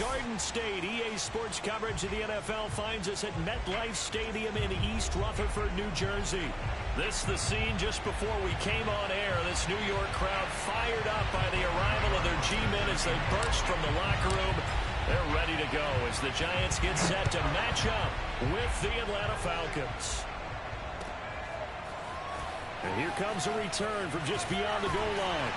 Garden State. EA Sports coverage of the NFL finds us at MetLife Stadium in East Rutherford, New Jersey. This is the scene just before we came on air. This New York crowd fired up by the arrival of their G-men as they burst from the locker room. They're ready to go as the Giants get set to match up with the Atlanta Falcons. And here comes a return from just beyond the goal line.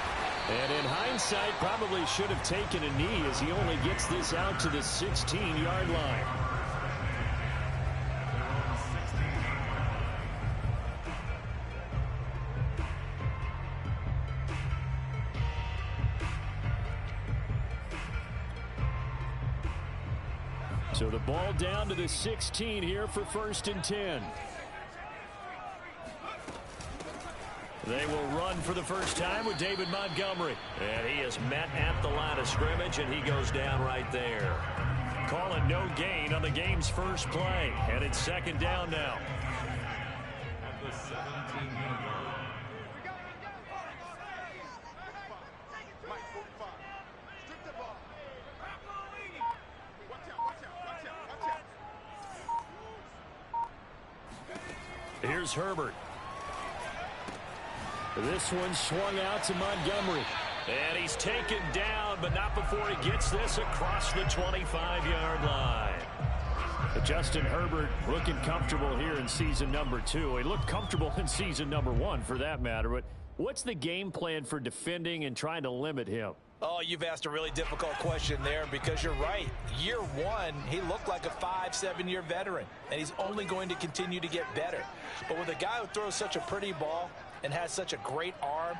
And in hindsight, probably should have taken a knee as he only gets this out to the 16-yard line. So the ball down to the 16 here for 1st and 10. They will run for the first time with David Montgomery. And he is met at the line of scrimmage, and he goes down right there. Calling no gain on the game's first play. And it's 2nd down now. Here's Herbert. This one swung out to Montgomery. And he's taken down, but not before he gets this across the 25-yard line. But Justin Herbert looking comfortable here in season number 2. He looked comfortable in season number 1 for that matter. But what's the game plan for defending and trying to limit him? Oh, you've asked a really difficult question there because you're right. Year 1, he looked like a 5-7-year veteran, and he's only going to continue to get better. But with a guy who throws such a pretty ball and has such a great arm,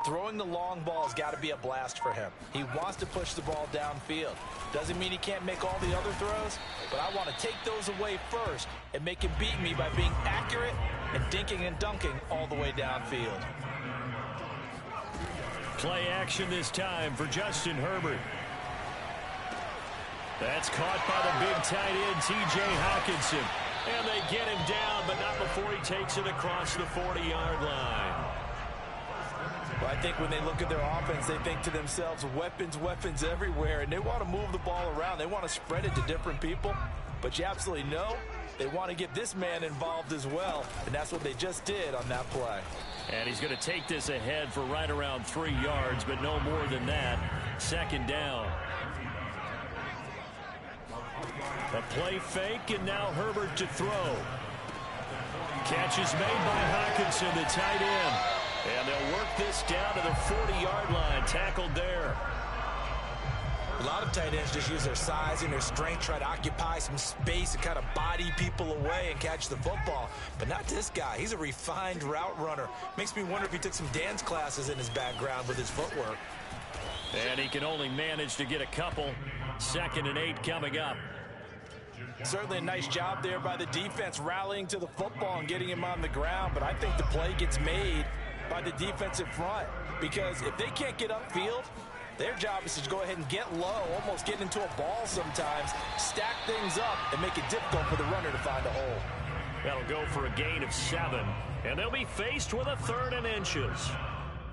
throwing the long ball has got to be a blast for him. He wants to push the ball downfield. Doesn't mean he can't make all the other throws, but I want to take those away first and make him beat me by being accurate and dinking and dunking all the way downfield. Play action this time for Justin Herbert. That's caught by the big tight end, T.J. Hockenson. And they get him down, but not before he takes it across the 40-yard line. Well, I think when they look at their offense, they think to themselves, weapons, weapons everywhere, and they want to move the ball around. They want to spread it to different people, but you absolutely know they want to get this man involved as well, and that's what they just did on that play. And he's going to take this ahead for right around 3 yards, but no more than that. 2nd down. A play fake, and now Herbert to throw. Catch is made by Hockenson, the tight end. And they'll work this down to the 40-yard line. Tackled there. A lot of tight ends just use their size and their strength, try to occupy some space and kind of body people away and catch the football. But not this guy. He's a refined route runner. Makes me wonder if he took some dance classes in his background with his footwork. And he can only manage to get a couple. 2nd and 8 coming up. Certainly a nice job there by the defense rallying to the football and getting him on the ground. But I think the play gets made by the defensive front, because if they can't get upfield, their job is to go ahead and get low, almost get into a ball sometimes, stack things up, and make it difficult for the runner to find a hole. That'll go for a gain of 7, and they'll be faced with a 3rd and inches.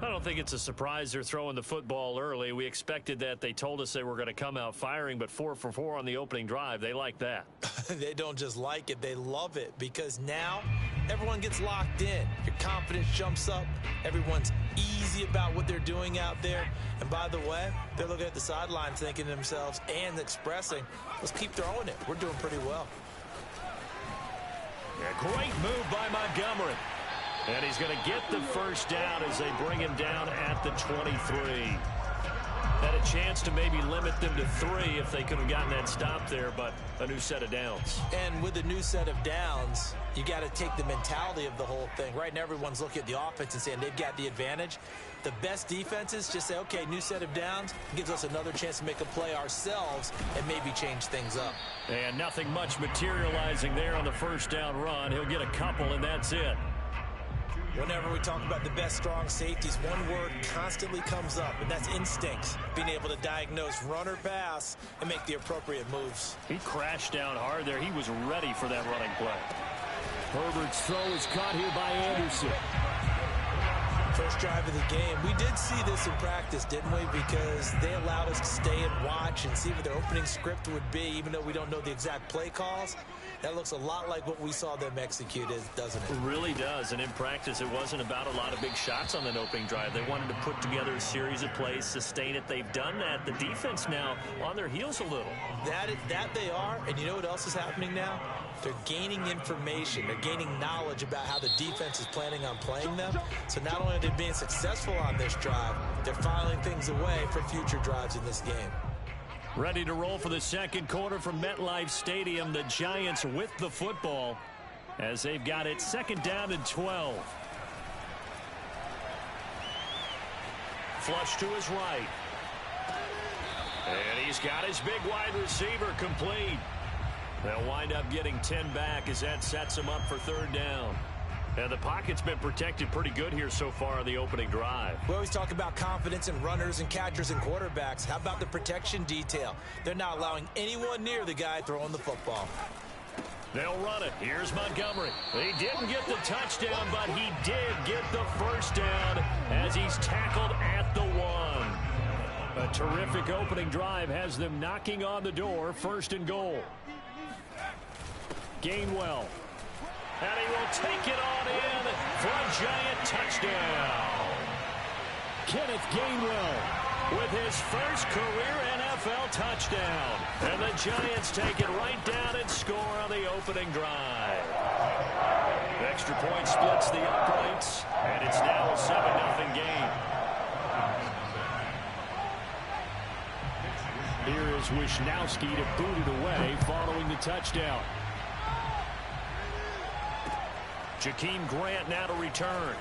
I don't think it's a surprise they're throwing the football early. We expected that. They told us they were going to come out firing, but 4 for 4 on the opening drive. They like that. They don't just like it, they love it, because now everyone gets locked in. Your confidence jumps up. Everyone's easy about what they're doing out there. And by the way, they're looking at the sideline thinking to themselves and expressing, let's keep throwing it. We're doing pretty well. A great move by Montgomery. And he's going to get the first down as they bring him down at the 23. Had a chance to maybe limit them to 3 if they could have gotten that stop there, but a new set of downs. And with a new set of downs, you got to take the mentality of the whole thing. Right now, everyone's looking at the offense and saying they've got the advantage. The best defenses just say, okay, new set of downs gives us another chance to make a play ourselves and maybe change things up. And nothing much materializing there on the first down run. He'll get a couple, and that's it. Whenever we talk about the best strong safeties, one word constantly comes up, and that's instincts. Being able to diagnose run or pass and make the appropriate moves. He crashed down hard there. He was ready for that running play. Herbert's throw is caught here by Anderson. first drive of the game. We did see this in practice, didn't we? Because they allowed us to stay and watch and see what their opening script would be, even though we don't know the exact play calls. That looks a lot like what we saw them execute, doesn't it? It really does. And in practice, it wasn't about a lot of big shots on that opening drive. They wanted to put together a series of plays, sustain it. They've done that. The defense now on their heels a little. That they are. And you know what else is happening now? They're gaining information. They're gaining knowledge about how the defense is planning on playing them. So not only are they being successful on this drive, they're filing things away for future drives in this game. Ready to roll for the second quarter from MetLife Stadium. The Giants with the football as they've got it second down and 12. Flush to his right. And he's got his big wide receiver complete. They'll wind up getting 10 back as that sets him up for third down. And the pocket's been protected pretty good here so far on the opening drive. We always talk about confidence in runners and catchers and quarterbacks. How about the protection detail? They're not allowing anyone near the guy throwing the football. They'll run it. Here's Montgomery. He didn't get the touchdown, but he did get the first down as he's tackled at the 1. A terrific opening drive has them knocking on the door. First and goal. Gainwell. And he will take it on in for a Giant touchdown. Kenneth Gainwell with his first career NFL touchdown. And the Giants take it right down and score on the opening drive. Extra point splits the uprights, and it's now a 7-0 game. Here is Wisnowski to boot it away following the touchdown. Jakeem Grant now to return.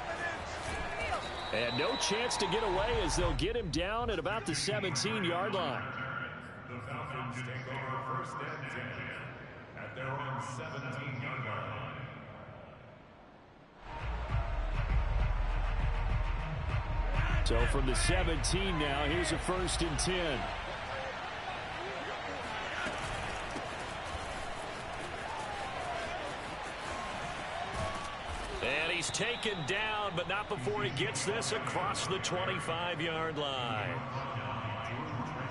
And no chance to get away as they'll get him down at about the 17-yard line. The Falcons take over first and 10 at their own 17-yard line. So from the 17 now, here's a first and 10. And he's taken down, but not before he gets this across the 25-yard line.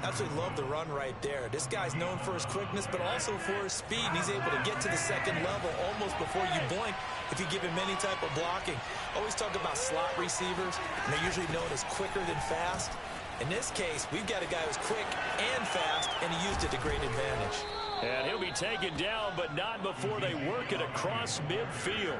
Absolutely love the run right there. This guy's known for his quickness, but also for his speed. And he's able to get to the second level almost before you blink if you give him any type of blocking. Always talk about slot receivers, and they're usually known as quicker than fast. In this case, we've got a guy who's quick and fast, and he used it to great advantage. And he'll be taken down, but not before they work it across midfield.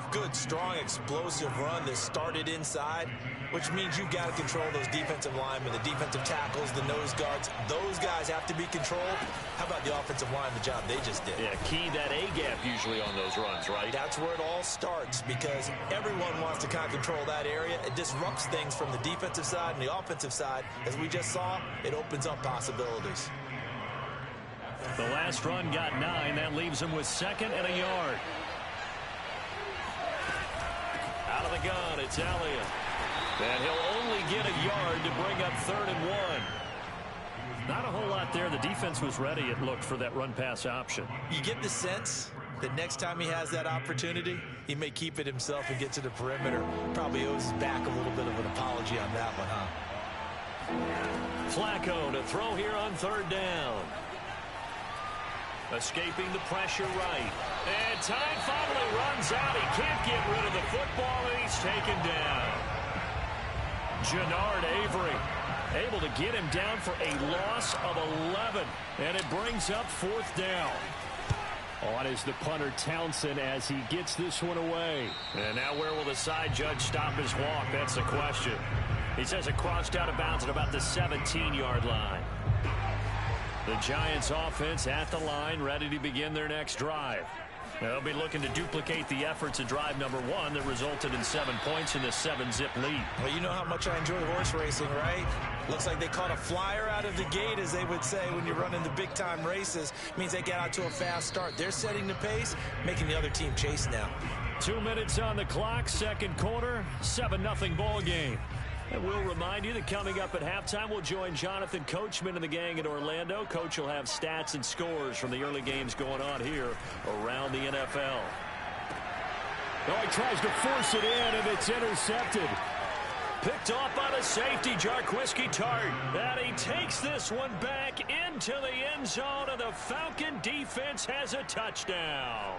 Good, strong, explosive run that started inside, which means you've got to control those defensive linemen, the defensive tackles, the nose guards. Those guys have to be controlled. How about the offensive line, the job they just did? Yeah, key that A-gap usually on those runs, right? That's where it all starts because everyone wants to kind of control that area. It disrupts things from the defensive side and the offensive side. As we just saw, it opens up possibilities. The last run got 9. That leaves him with second and a yard. Out of the gun, it's Elliott. And he'll only get a yard to bring up third and 1. Not a whole lot there. The defense was ready, it looked, for that run-pass option. You get the sense that next time he has that opportunity, he may keep it himself and get to the perimeter. Probably owes his back a little bit of an apology on that one, huh? Flacco to throw here on third down. Escaping the pressure right. And Ty finally runs out. He can't get rid of the football, and he's taken down. Jannard Avery able to get him down for a loss of 11. And it brings up fourth down. On is the punter Townsend as he gets this one away. And now where will the side judge stop his walk? That's the question. He says it crossed out of bounds at about the 17-yard line. The Giants offense at the line, ready to begin their next drive. They'll be looking to duplicate the efforts of drive number 1 that resulted in 7 points in the 7-zip lead. Well, you know how much I enjoy horse racing, right? Looks like they caught a flyer out of the gate, as they would say when you're running the big-time races. Means they get out to a fast start. They're setting the pace, making the other team chase now. 2 minutes on the clock, second quarter, 7-0 ball game. And we'll remind you that coming up at halftime, we'll join Jonathan Coachman and the gang in Orlando. Coach will have stats and scores from the early games going on here around the NFL. Oh, he tries to force it in, and it's intercepted. Picked off by the safety, Jarquiski Tart. And he takes this one back into the end zone, and the Falcon defense has a touchdown.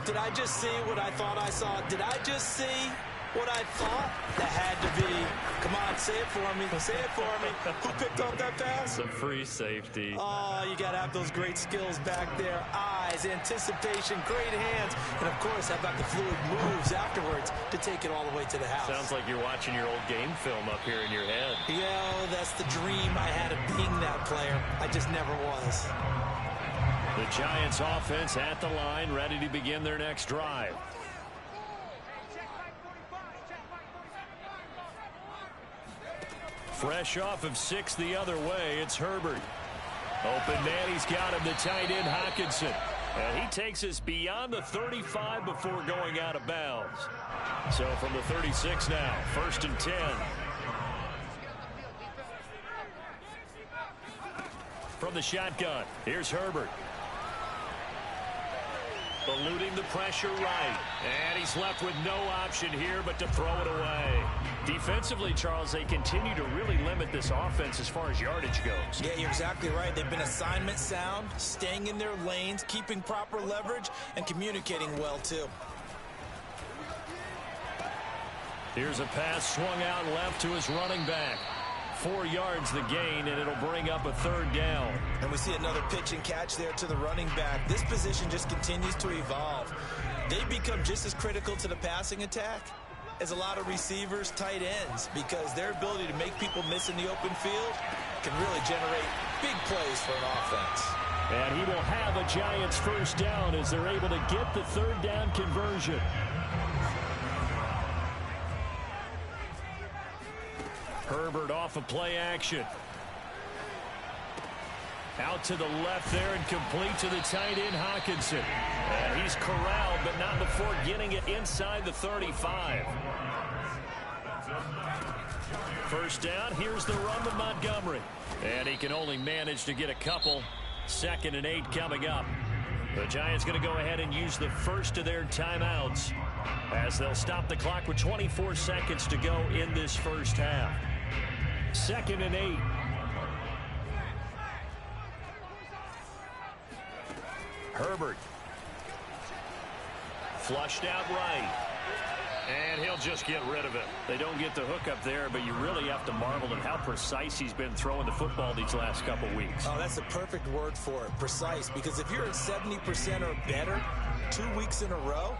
Did I just see what I thought I saw? Did I just see what I thought? That had to be. Come on, say it for me. Say it for me. Who picked up that pass? It's a free safety. Oh, you got to have those great skills back there. Eyes, anticipation, great hands. And, of course, how about the fluid moves afterwards to take it all the way to the house? Sounds like you're watching your old game film up here in your head. Yeah, that's the dream I had of being that player. I just never was. The Giants offense at the line, ready to begin their next drive. Fresh off of 6 the other way, it's Herbert. Open man, he's got him, the tight end Hockenson. And he takes us beyond the 35 before going out of bounds. So from the 36 now, 1st and 10. From the shotgun, here's Herbert. Eluding the pressure right. And he's left with no option here but to throw it away. Defensively, Charles, they continue to really limit this offense as far as yardage goes. Yeah, you're exactly right. They've been assignment sound, staying in their lanes, keeping proper leverage, and communicating well, too. Here's a pass swung out left to his running back. 4 yards the gain, and it'll bring up a 3rd down. And we see another pitch and catch there to the running back. This position just continues to evolve. They become just as critical to the passing attack as a lot of receivers, tight ends, because their ability to make people miss in the open field can really generate big plays for an offense. And he will have a Giants 1st down as they're able to get the 3rd down conversion. Herbert off of play action. Out to the left there and complete to the tight end Hockenson. And he's corralled, but not before getting it inside the 35. 1st down, here's the run to Montgomery. And he can only manage to get a couple. 2nd and 8 coming up. The Giants going to go ahead and use the first of their timeouts as they'll stop the clock with 24 seconds to go in this first half. 2nd and 8. Herbert. Flushed out right. And he'll just get rid of it. They don't get the hook up there, but you really have to marvel at how precise he's been throwing the football these last couple weeks. Oh, that's a perfect word for it, precise, because if you're at 70% or better 2 weeks in a row,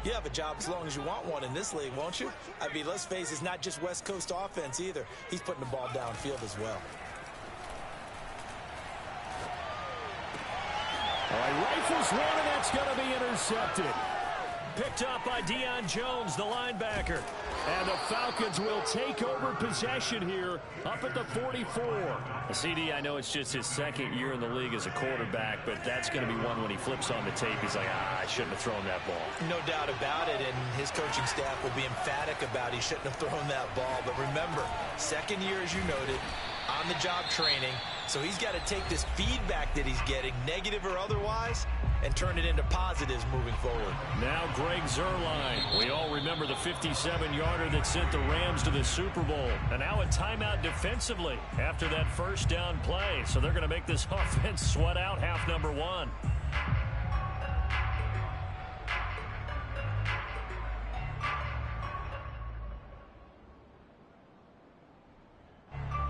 you have a job as long as you want one in this league, won't you? I mean, let's face it, it's not just West Coast offense either. He's putting the ball downfield as well. All right, rifles one, and that's going to be intercepted. Picked up by Deion Jones, the linebacker. And the Falcons will take over possession here up at the 44. CD, I know it's just his 2nd year in the league as a quarterback, but that's going to be one when he flips on the tape. He's like, I shouldn't have thrown that ball. No doubt about it, and his coaching staff will be emphatic about he shouldn't have thrown that ball. But remember, 2nd year, as you noted, on-the-job training. So he's got to take this feedback that he's getting, negative or otherwise, and turn it into positives moving forward. Now Greg Zuerlein. We all remember the 57-yarder that sent the Rams to the Super Bowl. And now a timeout defensively after that 1st down play. So they're going to make this offense sweat out half number 1.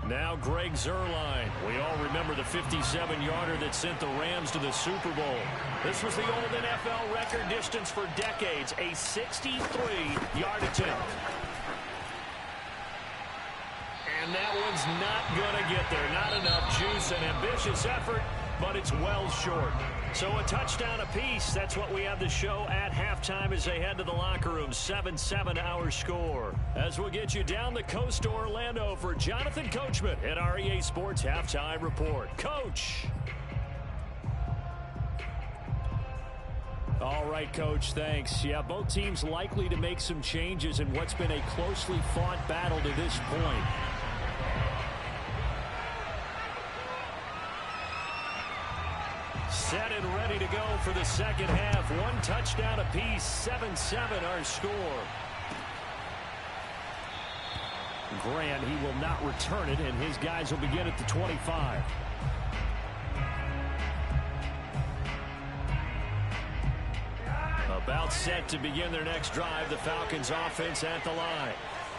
Now Greg Zuerlein. We all remember the 57-yarder that sent the Rams to the Super Bowl. This was the old NFL record distance for decades, a 63-yard attempt. And that one's not going to get there. Not enough juice, an ambitious effort, but it's well short. So a touchdown apiece. That's what we have to show at halftime as they head to the locker room. 7-7 our score. As we'll get you down the coast to Orlando for Jonathan Coachman at our EA Sports Halftime Report. Coach. All right, Coach, thanks. Yeah, both teams likely to make some changes in what's been a closely fought battle to this point. set and ready to go for the second half. One touchdown apiece, 7-7 our score. Grant, he will not return it, and his guys will begin at the 25. About set to begin their next drive. The Falcons offense at the line.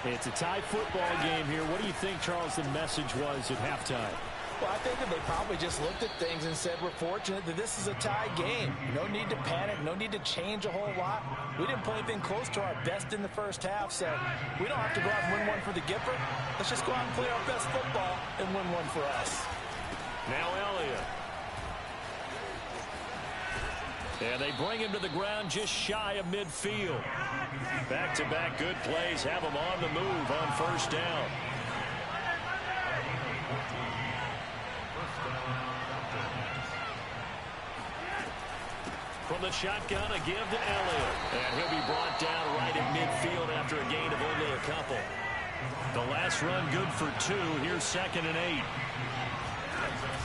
It's a tie football game here. What do you think, Charles, the message was at halftime? Well, I think that they probably just looked at things and said, we're fortunate that this is a tie game. No need to panic. No need to change a whole lot. We didn't play anything close to our best in the first half, so we don't have to go out and win one for the Gipper. Let's just go out and play our best football and win one for us. Now Elliott. And they bring him to the ground just shy of midfield. Back-to-back good plays have him on the move on first down. From the shotgun, a give to Elliott. And he'll be brought down right at midfield after a gain of only a couple. The last run good for 2. Here's 2nd and 8.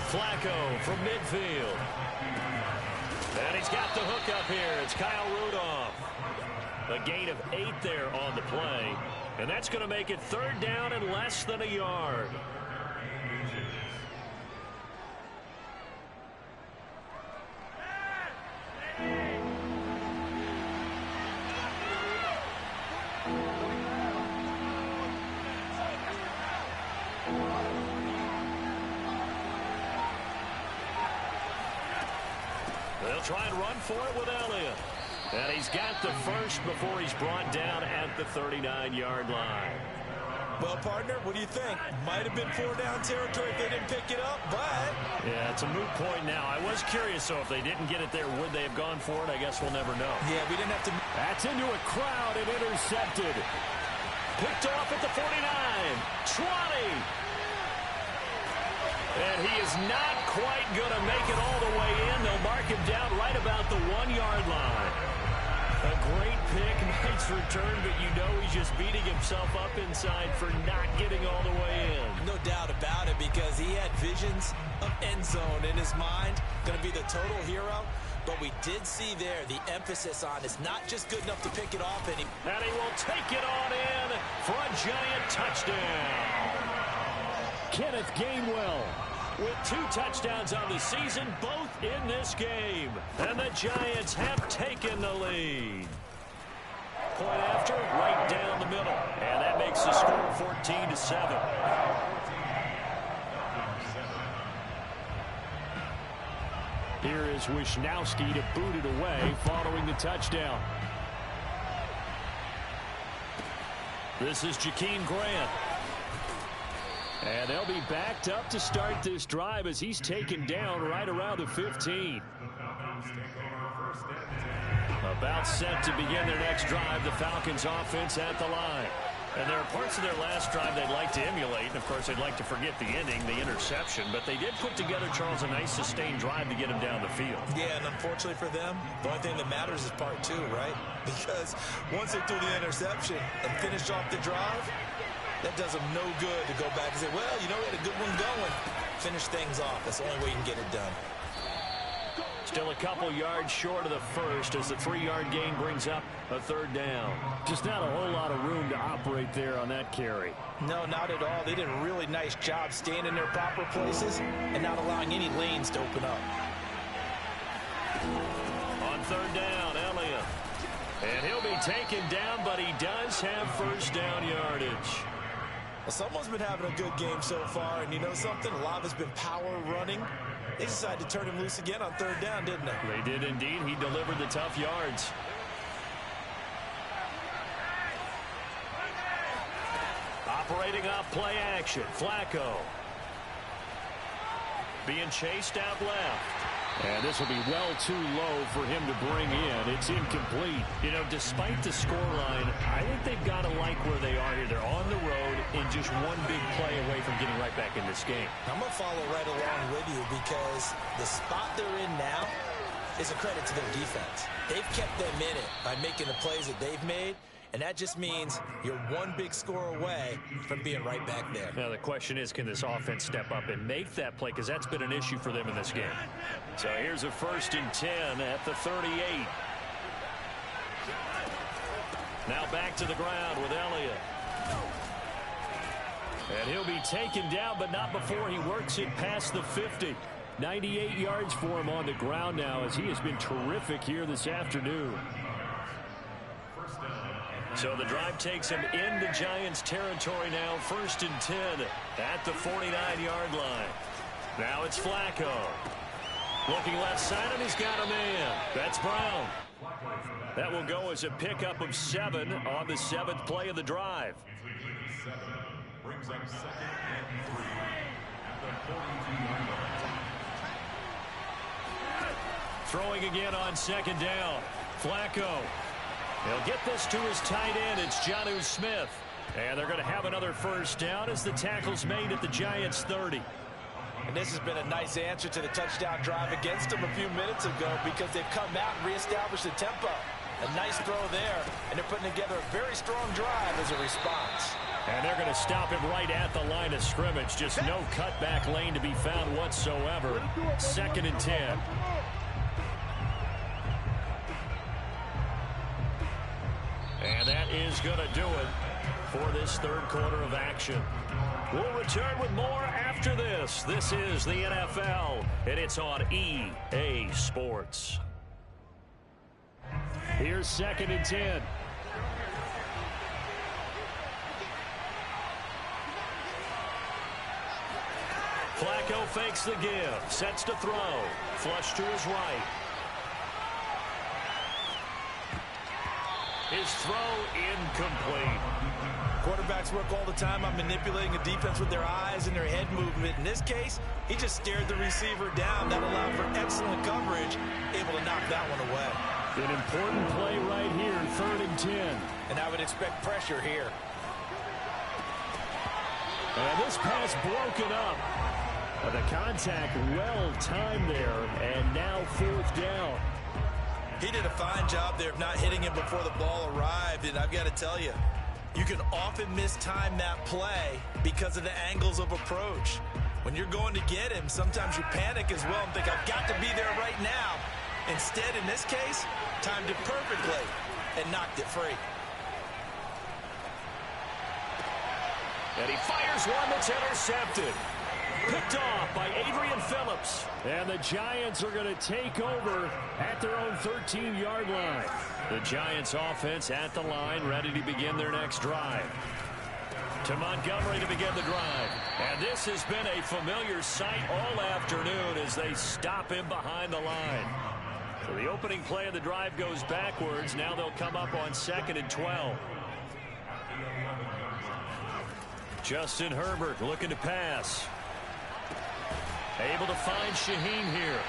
Flacco from midfield. And he's got the hook up here. It's Kyle Rudolph. A gain of 8 there on the play. And that's going to make it 3rd down and less than a yard. They'll try and run for it with Elliott. And he's got the first before he's brought down at the 39-yard line. Well, partner, what do you think? Might have been 4-down territory if they didn't pick it up, but... Yeah, it's a moot point now. I was curious, so if they didn't get it there, would they have gone for it? I guess we'll never know. Yeah, we didn't have to... That's into a crowd and intercepted. Picked off at the 49. Trotty. And he is not quite going to make it all the way in. They'll mark him down right about the 1-yard line. A great pick, nice return, but you know he's just beating himself up inside for not getting all the way in. No doubt about it, because he had visions of end zone in his mind. Going to be the total hero. But we did see there the emphasis on it's not just good enough to pick it off. And he will take it on in for a giant touchdown. Kenneth Gainwell with 2 touchdowns on the season, both in this game. And the Giants have taken the lead. Point after, right down the middle. And that makes the score 14-7. Here is Wisnowski to boot it away following the touchdown. This is Jakeem Grant. And they'll be backed up to start this drive as he's taken down right around the 15. About set to begin their next drive, the Falcons offense at the line. And there are parts of their last drive they'd like to emulate. And, of course, they'd like to forget the ending, the interception. But they did put together, Charles, a nice sustained drive to get him down the field. Yeah, and unfortunately for them, the only thing that matters is part 2, right? Because once they threw the interception and finished off the drive, that does them no good to go back and say, well, you know, we had a good one going. Finish things off. That's the only way you can get it done. Still a couple yards short of the first as the 3-yard gain brings up a 3rd down. Just not a whole lot of room to operate there on that carry. No, not at all. They did a really nice job staying in their proper places and not allowing any lanes to open up. On 3rd down, Elliott. And he'll be taken down, but he does have first down yardage. Well, someone's been having a good game so far, and you know something? A lot of it's been power running. They decided to turn him loose again on 3rd down, didn't they? They did indeed. He delivered the tough yards. Operating off play action, Flacco. Being chased out left. And this will be well too low for him to bring in. It's incomplete. You know, despite the scoreline, I think they've got to like where they are here. They're on the road and just one big play away from getting right back in this game. I'm going to follow right along with you because the spot they're in now is a credit to their defense. They've kept them in it by making the plays that they've made, And that just means you're one big score away from being right back there. Now the question is, can this offense step up and make that play? Because that's been an issue for them in this game. So here's a 1st and 10 at the 38. Now back to the ground with Elliott. And he'll be taken down, but not before he works it past the 50. 98 yards for him on the ground now, as he has been terrific here this afternoon. So the drive takes him into Giants territory now. 1st and 10 at the 49-yard line. Now it's Flacco. Looking left side, and he's got a man. That's Brown. That will go as a pickup of 7 on the 7th play of the drive. Brings up 2nd and 3 at the 42-yard line. Throwing again on 2nd down. Flacco. He'll get this to his tight end. It's Jonnu Smith. And they're going to have another 1st down as the tackle's made at the Giants' 30. And this has been a nice answer to the touchdown drive against them a few minutes ago, because they've come out and reestablished the tempo. A nice throw there, and they're putting together a very strong drive as a response. And they're going to stop him right at the line of scrimmage. Just no cutback lane to be found whatsoever. 2nd and 10. And that is going to do it for this 3rd quarter of action. We'll return with more after this. This is the NFL, and it's on EA Sports. Here's 2nd and 10. Flacco fakes the give, sets to throw, flush to his right. His throw incomplete. Quarterbacks work all the time on manipulating a defense with their eyes and their head movement. In this case, he just stared the receiver down. That allowed for excellent coverage, able to knock that one away. An important play right here, 3rd and 10. And I would expect pressure here. And this pass broken up. The contact well timed there, and now 4th down. He did a fine job there of not hitting him before the ball arrived, and I've got to tell you, you can often mistime that play because of the angles of approach. When you're going to get him, sometimes you panic as well and think, I've got to be there right now. Instead, in this case, timed it perfectly and knocked it free. And he fires one that's intercepted. Picked off by Adrian Phillips. And the Giants are going to take over at their own 13-yard line. The Giants offense at the line, ready to begin their next drive. To Montgomery to begin the drive. And this has been a familiar sight all afternoon as they stop him behind the line. So the opening play of the drive goes backwards. Now they'll come up on 2nd and 12. Justin Herbert looking to pass. Able to find Shaheen here.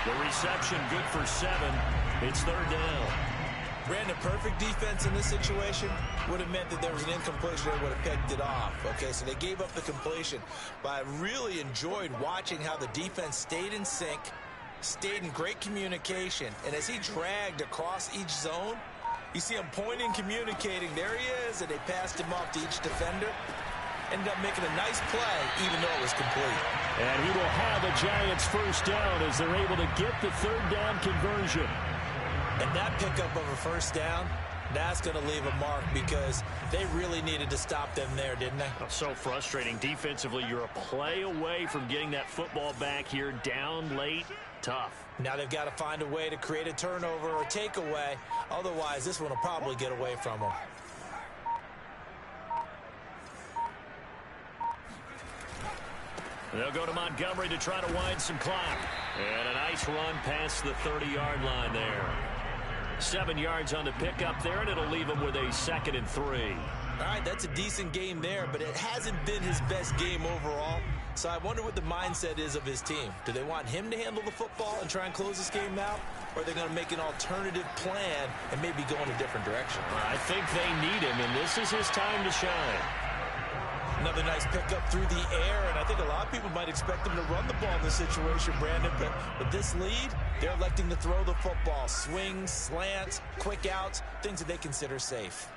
The reception good for 7. It's 3rd down. Brandon, perfect defense in this situation would have meant that there was an incompletion that would have picked it off. Okay, so they gave up the completion. But I really enjoyed watching how the defense stayed in sync, stayed in great communication. And as he dragged across each zone, you see him pointing, communicating. There he is, and they passed him off to each defender. Ended up making a nice play, even though it was complete. And he will have a Giants 1st down as they're able to get the 3rd down conversion. And that pickup of a 1st down, that's going to leave a mark because they really needed to stop them there, didn't they? So frustrating. Defensively, you're a play away from getting that football back here, down late. Tough. Now they've got to find a way to create a turnover or takeaway. Otherwise, this one will probably get away from them. They'll go to Montgomery to try to wind some clock. And a nice run past the 30-yard line there. 7 yards on the pickup there, and it'll leave him with a 2nd and 3. All right, that's a decent game there, but it hasn't been his best game overall. So I wonder what the mindset is of his team. Do they want him to handle the football and try and close this game out? Or are they going to make an alternative plan and maybe go in a different direction? I think they need him, and this is his time to shine. another nice pickup through the air, and I think a lot of people might expect him to run the ball in this situation, Brandon, but with this lead, they're electing to throw the football. Swings, slants, quick outs, things that they consider safe.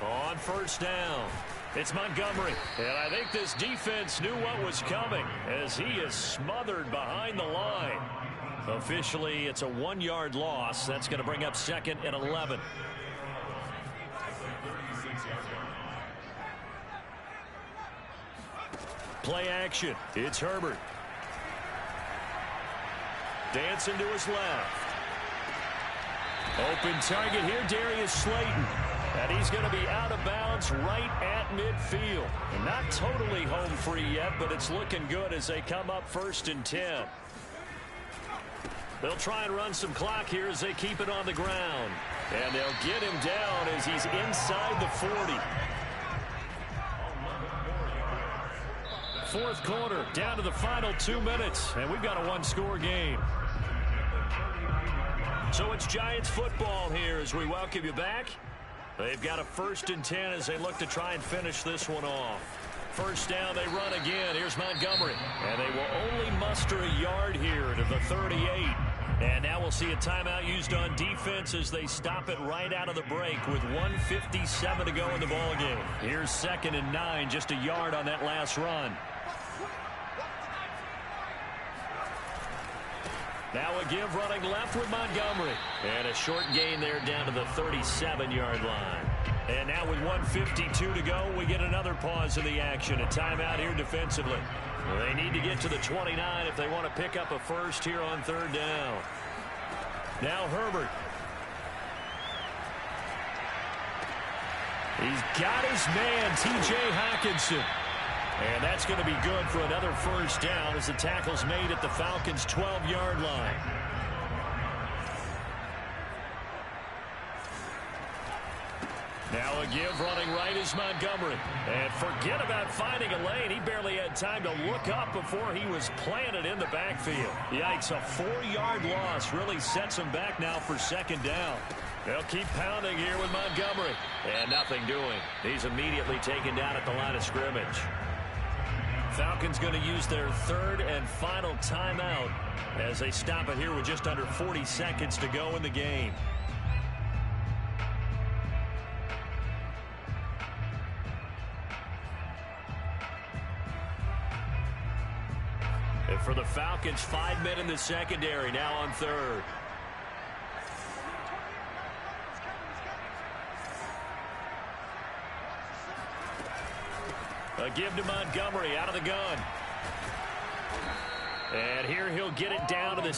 On first down, it's Montgomery. And I think this defense knew what was coming as he is smothered behind the line. Officially, it's a 1-yard loss. That's going to bring up 2nd and 11. Play action. It's Herbert. Dancing to his left. Open target here, Darius Slayton. And he's going to be out of bounds right at midfield. And not totally home free yet, but it's looking good as they come up 1st and 10. They'll try and run some clock here as they keep it on the ground. And they'll get him down as he's inside the 40. 4th quarter, down to the final 2 minutes. And we've got a 1-score game. So it's Giants football here as we welcome you back. They've got a 1st and 10 as they look to try and finish this one off. First down, they run again. Here's Montgomery. And they will only muster a yard here to the 38. And now we'll see a timeout used on defense as they stop it right out of the break with 1:57 to go in the ballgame. Here's 2nd and 9, just a yard on that last run. Now a give running left with Montgomery. And a short gain there down to the 37-yard line. And now with 1:52 to go, we get another pause in the action. A timeout here defensively. They need to get to the 29 if they want to pick up a first here on 3rd down. Now Herbert. He's got his man, T.J. Hockenson. And that's going to be good for another first down as the tackle's made at the Falcons' 12-yard line. Now a give running right is Montgomery. And forget about finding a lane. He barely had time to look up before he was planted in the backfield. Yikes, a 4-yard loss really sets him back now for 2nd down. They'll keep pounding here with Montgomery. And nothing doing. He's immediately taken down at the line of scrimmage. Falcons going to use their 3rd and final timeout as they stop it here with just under 40 seconds to go in the game. And for the Falcons, 5 men in the secondary now on 3rd. A give to Montgomery out of the gun. And here he'll get it down to the